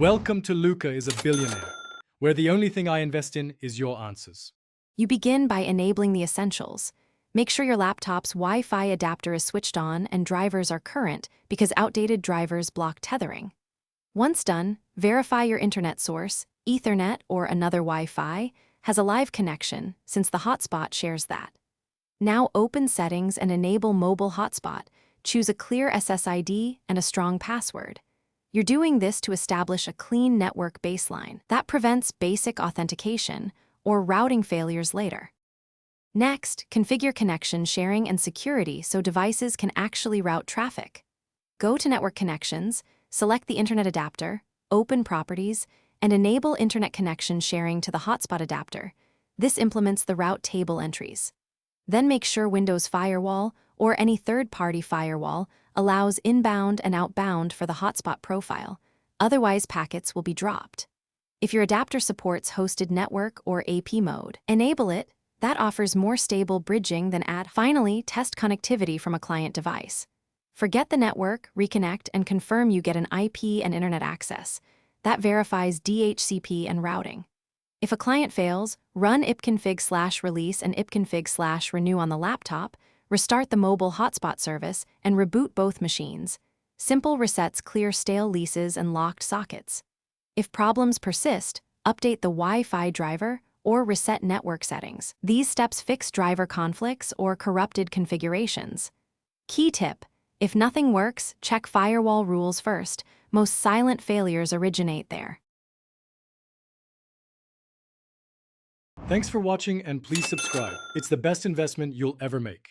Welcome to Luca is a Billionaire, where the only thing I invest in is your answers. You begin by enabling the essentials. Make sure your laptop's Wi-Fi adapter is switched on and drivers are current because outdated drivers block tethering. Once done, verify your internet source, Ethernet or another Wi-Fi, has a live connection since the hotspot shares that. Now open Settings and enable Mobile Hotspot. Choose a clear SSID and a strong password. You're doing this to establish a clean network baseline that prevents basic authentication or routing failures later. Next, configure connection sharing and security so devices can actually route traffic. Go to Network Connections, select the Internet adapter, open Properties, and enable Internet connection sharing to the hotspot adapter. This implements the route table entries. Then make sure Windows Firewall or any third-party firewall allows inbound and outbound for the hotspot profile, otherwise packets will be dropped. If your adapter supports hosted network or AP mode, enable it. That offers more stable bridging than add. Finally, test connectivity from a client device. Forget the network, reconnect, and confirm you get an IP and internet access. That verifies DHCP and routing. If a client fails, run ipconfig/release and ipconfig/renew on the laptop, restart the mobile hotspot service, and reboot both machines. Simple resets clear stale leases and locked sockets. If problems persist, update the Wi-Fi driver or reset network settings. These steps fix driver conflicts or corrupted configurations. Key tip: if nothing works, check firewall rules first. Most silent failures originate there. Thanks for watching and please subscribe. It's the best investment you'll ever make.